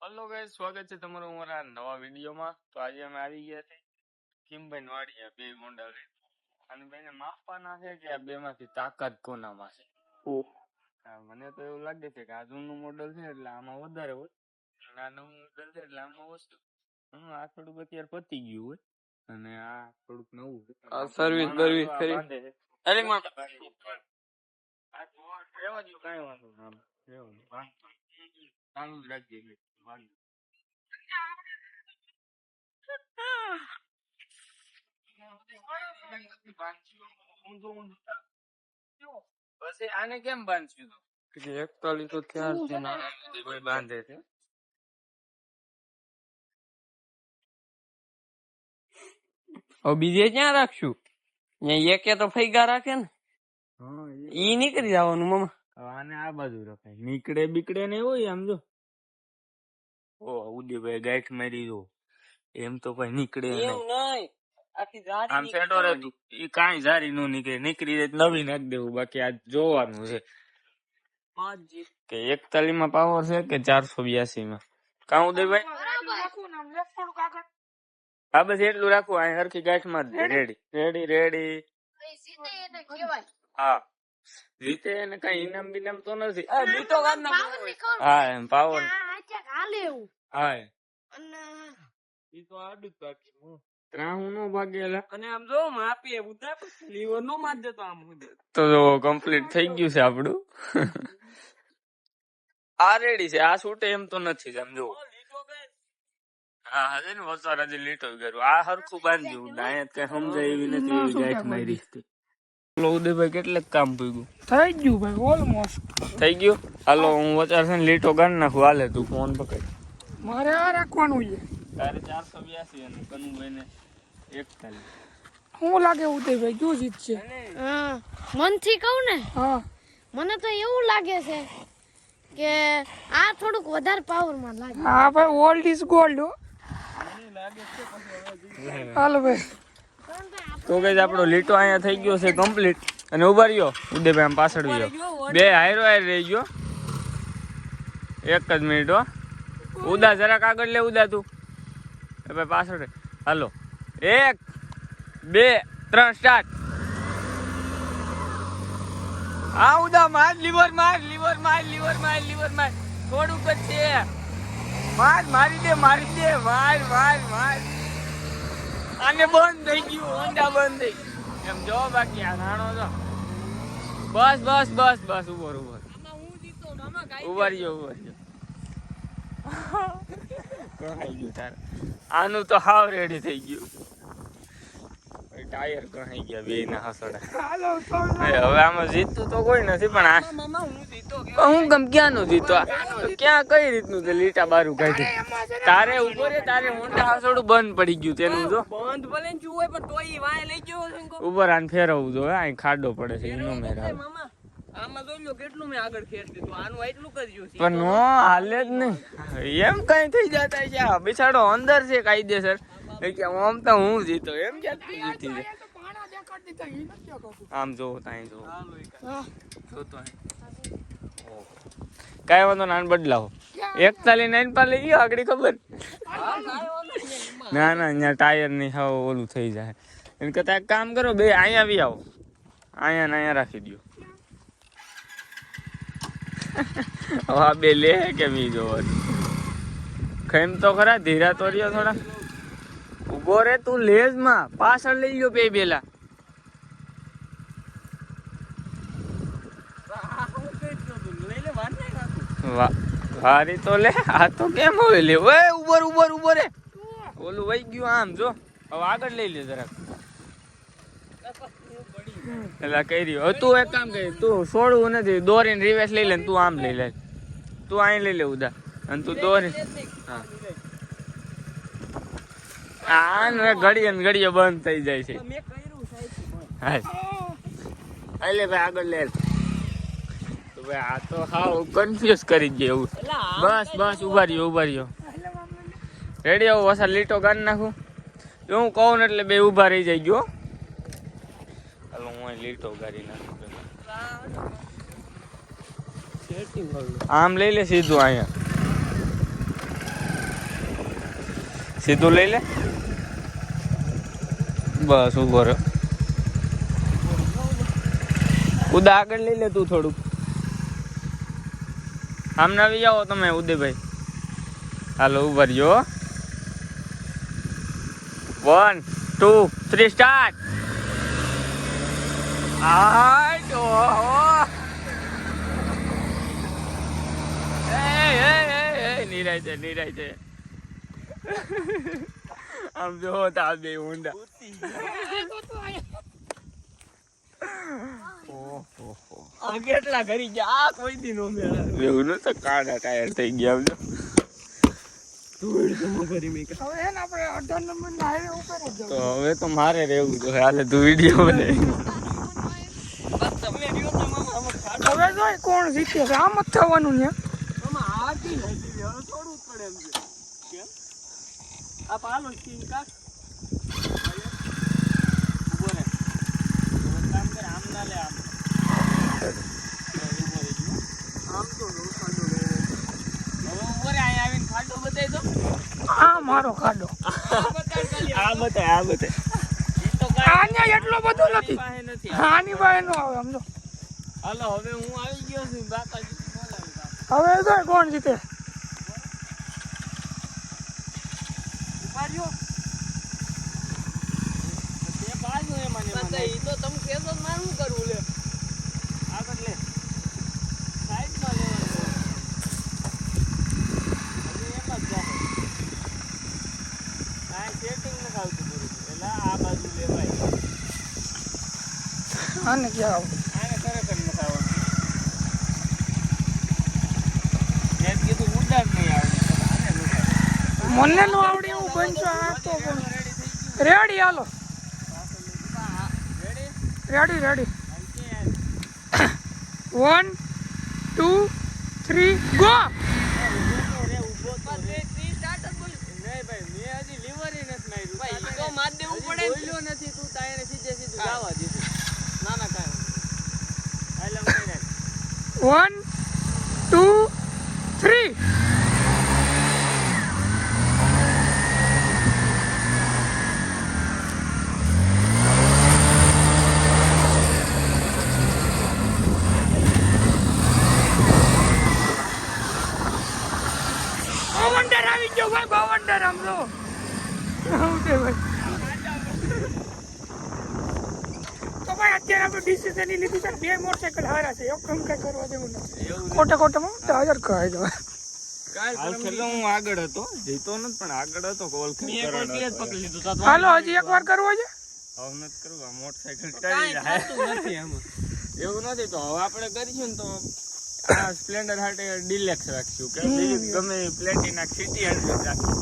Hello guys, स्वागत છે તમારું અમારા નવા વિડીયોમાં। તો આજે અમે આવી ગયા છે કિમભાઈ વાડિયા બે મોડલ અને બેને માપવાના છે કે આ બેમાંથી તાકાત કોનામાં છે। મને તો એવું લાગે છે કે આ જૂનું મોડલ છે એટલે આમાં વધારે હોય અને આ નવું મોડલ છે એટલે આમાં ઓછું। આ થોડુંક અત્યારે પતી ગયું હોય અને આ થોડુંક નવું છે। સર્વિસ બર્વિસ કરી અરે માં આ રેવા દો, કાંઈ વાંધો ના, રેવા દો, ચાલુ જ રાખજે। પછી આને કેમ બાંધ્યું? 41 તો થયા છે ને કોઈ બાંધે છે। હવે બીજે ક્યાં રાખશું? એકે તો ફૈગા રાખે ને, ઈ નીકળી જવાનું મામા। આને આ બાજુ રખાય, નીકળે બીકડે ને હોય આમ જો। ઓ ઉદયભાઈ ગાંઠ મારી જો, એમ તો કઈ નીકળે નહીં। આમ સેટો રે તું, ઈ કાંઈ જારી નો નીકળે, નીકળી જાય નવી નાખી દેવું। બાકી આ જોવાનું છે કે 41 માં પાવર છે કે 482 માં। કાં ઉદયભાઈ? હા બસ એટલું રાખવું, આ હરખી ગાંઠ માર દે। Ready ready ready. હા જીતે એને કઈ ઇનામ બિનામ તો નથી। હા એમ પાવર હા ઈ તો આડું જ બાકી ત્રાહું નો ભાગેલા અને આમ જો માપીએ ઉધા લીવર નો માર દેતો આમ તો કમ્પ્લીટ થઈ ગયું છે આપણું। આ રેડી છે, આ છૂટે એમ તો નથી આમ જો। હા હજે ને વસાર હજી લીટો કર્યું, આ હરખું બાંધ્યું, અહીંયા કઈ સમજાય એવી નથી, એવી ગાંઠ મારી હતી। ઉદયભાઈ કેટલે કામ પૂગ્યું? થઈ ગયું ભાઈ, ઓલમોસ્ટ થઈ ગયું। હાલો હું વચાર છે ને લીટો ગાંઠ નાખું। હાલે તું ફોન પકડ, મારે આ રાખવાનું છે। તારે 482 અને કનુભાઈ ને 41। શું લાગે ઉદયભાઈ, જો જીતશે? મનથી કહું ને, હા મને તો એવું લાગે છે કે આ થોડુંક વધારે પાવરમાં લાગે। હા ભાઈ, ઓલ્ડ ઇઝ ગોલ્ડ હો। હાલો ભાઈ, તો કઈ આપણો લીટો અહીંયા થઈ ગયો છે કમ્પ્લીટ। અને ઉભા રહ્યો ઉદયભાઈ, આમ પાછળ ગયો, બે હાયરો હાયર રહી ગયો। એક જ મિનિટ હો ઉદા, જરાક આગળ લે ઉદા તું, ભાઈ પાછળ। હાલો 1 2 3 સ્ટાર્ટ। આ ઉદા માર, લીવર માર, લીવર માર, લીવર માર, લીવર માર, થોડુંક જ છે, માર, મારી દે, મારી દે, માર માર માર। આને બંધ થઈ ગયું, હોન્ડા બંધ થઈ ગયું એમ જો। બાકી આ નાનો જો, બસ બસ બસ બસ ઉભર ઉભર ઉભા રહ્યો ઉભા રહ્યો। કહાઈ ગયું તારે, આનું તો હાવ રેડી થઈ ગયું। ટાયર કહાઈ ગયા બે ના હસડા। હવે આમાં જીતતું તો કોઈ નથી, પણ આ હું ગમ ક્યાં નું જીતો? ક્યાં કઈ રીતનું તે લીટા બારું કાઢી? તારે ઉભો રે, તારે હોન્ડા હસડું બંધ પડી ગયું તેનું જો। બંધ ભલે ને હોય પણ તોય વાય લઈ ગયો છે ઉપર આને ફેરવવું જો, આ ખાડો પડે છે એનો મેરા। મામા। આમાં જોઈ લો કેટલું મેં આગળ ખેર દીધું, આનું એટલું કર્યું છે પણ નો હાલે જ નહીં, એમ કઈ થઈ જતા છે। આ બિચારો અંદર છે કાયદેસર, કે આમ તો હું જીતો એમ ક્યાંથી જીતી જાય? આમ જો તાઈ જો કઈ વાંધો ના, બદલાવો 41 પર લઈ ગયો આગળ, ખબર ના ના અહીંયા ટાયર ની હાવ ઓલું થઈ જાય। એને કરતા એક કામ કરો, બે અહીંયા આવી આવો, અહીંયા ને અહીંયા રાખી દો। હા બે લે કે બીજો ખેમ તો ખરા, ધીરા તો રહ્યો થોડા, ઉભો રે તું, લેજ માં પાછળ લઈ ગયો બે બેલા। વારી તો લે, આ તો કેમ હવે લે? ઓય ઉભર ઉભર ઉભો રે, ઓલું વહી ગયું આમ જો। હવે આગળ લઈ લે જરાક, એટલે કઈ રહ્યો। હવે તું એક કામ કરી, તું છોડવું નથી, દોરીને રિવેસ લઈ લે, તું આમ લઈ લે, તું અહીં લઈ લે ઉદા, અને તું દોરી હા ઘડીએ ને ઘડીએ બંધ થઈ જાય છે। હા લે ભાઈ આગળ લે, તો ભાઈ આ તો હાવ કન્ફ્યુઝ કરી દે એવું। બસ બસ ઉભા રહ્યો ઉભા રહ્યો, રેડી આવું વસા લીટો કાઢી નાખું જો હું કહું ને એટલે બે ઉભા રહી જાય ગયો। હાલો હું લીટો કાઢી નાખું, આમ લઈ લે સીધું અહીંયા। સીધું લઈ લે બસ ઉભો રહ્યો ઉદા આગળ લઈ લે તું થોડુંક આમને આવી જાઓ તમે ઉદયભાઈ હાલો ઉભા રહ્યો 1 2 3 સ્ટાર્ટ નિરાય છે આમ જો તા બે ઊંડા કેટલા કરી ગયા આ કોઈ દી નો મેળા એવું નતો કાળા ટાયર થઈ ગયા આમ તો હવે તો મારે રહેવું તો હાલે તું વિડીયો બને હવે જો કોણ જીતે છે આમ જ થવાનું ને આ મારો ખાડો આને એટલો બધો નથી આની પાસે નો આવે સમજો હાલો હવે હું આવી ગયો છું બાકાજી હવે જો કોણ જીતે આને ક્યાં આવું મને નો આવડે એવું બનશો આ તો રેડી હાલો રેડી 1 2 3 ગો One, 2, 3. Bawandar આવી ગયો ભાઈ બવંડર આમ જો ઓકે ભાઈ તો ભાઈ અત્યારે આપણે ડિસિઝન લીધું છે બે મોટરસાઇકલ હારા છે એક કામ કઈ કરવા દેવું નથી ખોટામાં 1000 કહી દો હું આગળ હતો જીતો નથી પણ આગળ હતો કોલ હાલો હજી એકવાર કરવો છે હવે નથી કરવું મોટરસાઇકલ ટળી જાય એવું નથી તો હવે આપણે કરીશું ને તો આ સ્પ્લેન્ડર હાટે ડિલેક્સ રાખશું કે બીજી ગમે પ્લેટિના સિટી હંડ્રેડ રાખશું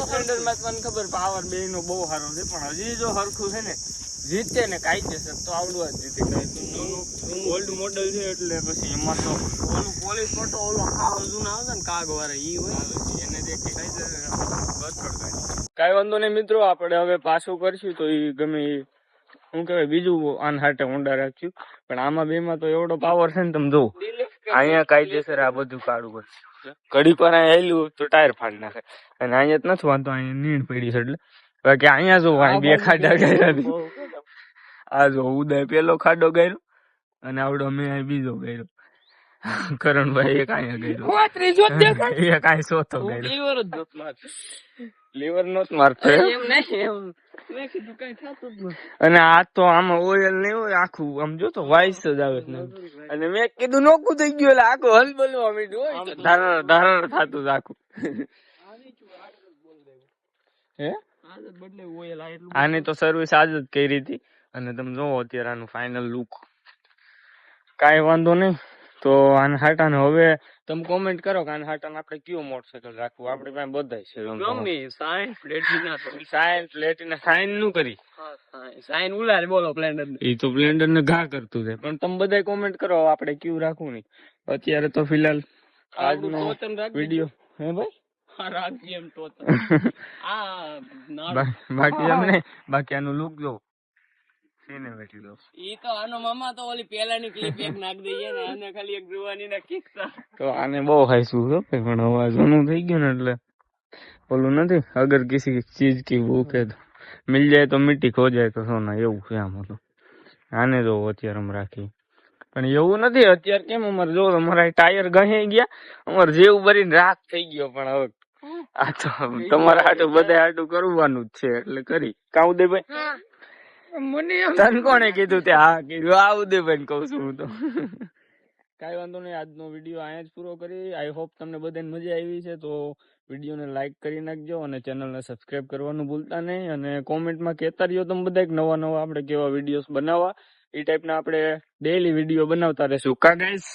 સ્પ્લેન્ડર માં મને ખબર પાવર બે નો બહુ સારો છે પણ હજી જો હરખું છે ને જીતે ને કાયદેસર તો આવડું જ જીતે ઓલ્ડ મોડલ છે એટલે પછી એમાં તો ઓલું પોલીસ ફોટો ઓલો જૂના આવે ને કાગ વાળા ઈ હોય એને દેખી કાંઈ વાંધો નહીં મિત્રો આપણે હવે પાછું કરશું તો એ ગમે શું કહેવાય બીજું આન હાટે ઊંડા રાખ્યું પણ આમાં બે માં તો એવડો પાવર છે ને તમે જોવો અહીંયા કાયદેસર આ બધું કાઢવું પડશે ઘડી પર અહીંયા આવેલું તો ટાયર ફાડી નાખે અને અહીંયા જ નથી વાંધો અહીંયા નીણ પડી છે એટલે બાકી અહીંયા જો બે ખાડા ગયા આ જો ઉદય પેલો ખાડો ગાયરો અને આવડો મેં બીજો ગાયરો કરણભાઈ એક અહીંયા ગાયરો એક અહીં ચોથો ગાયરો લીવર નો જ મારતો અને આ તો આમાં ઓઇલ નહીં હોય આખું આમ જો તો વાઇસ જ આવે છે અને મેં કીધું નોખું થઈ ગયું એટલે આખું હલબલવા માંડ્યું હોય ધારણ થતું જ આખું હે આની તો સર્વિસ આજ જ કરી હતી અને તમે જોવો અત્યારે આનું ફાઇનલ લુક કાંઈ વાંધો નહીં તો આના હાટાને હવે તમે કોમેન્ટ કરો કે આના હાટાને આપણે કયો મોટરસાયકલ રાખવું આપણી પાસે બધા છે સાઇન નું કરી સાઇન ઉલારે બોલો સ્પ્લેન્ડર એ તો સ્પ્લેન્ડર ને ઘા કરતું છે પણ તમે બધા કોમેન્ટ કરો આપણે કયું રાખવું નહીં અત્યારે તો ફિલહાલ આજનો વિડીયો હે ભાઈ બાકી આનું લુક જો તો આને બહુ ખાઈશું પણ હવે જૂનું થઈ ગયું ને એટલે ઓલું નથી, અગર કિસી ચીજ કી ભૂખ હે તો મિલ જાય તો મીઠી, ખો જાય તો સોના, એવું છે આમ હતું. આને જો અત્યારે અમે રાખી, પણ એવું નથી અત્યારે. કેમ અમારે જો અમારા ટાયર ગહી ગયા, અમારે જેવું ભરીને રાખ થઈ ગયો. પણ હવે આ તો તમારા હાટું બધા હાટું કરવાનું જ છે એટલે કરી. કા ઉદયભાઈ, મને એમ તને કોણે કીધું તે હા કીધું? આ ઉદયભાઈ કઉ છું હું તો. કાંઈ વાંધો નહીં, આજનો વિડીયો અહીંયા જ પૂરો કરી. આઈ હોપ તમને બધાને મજા આવી છે. તો વિડીયોને લાઈક કરી નાખજો અને ચેનલને સબસ્ક્રાઇબ કરવાનું ભૂલતા નહીં. અને કોમેન્ટમાં કહેતા રહ્યો તમે બધા નવા આપણે કેવા વિડીયોઝ બનાવવા. એ ટાઈપના આપણે ડેઈલી વિડીયો બનાવતા રહેશું. કા ગાઈસ?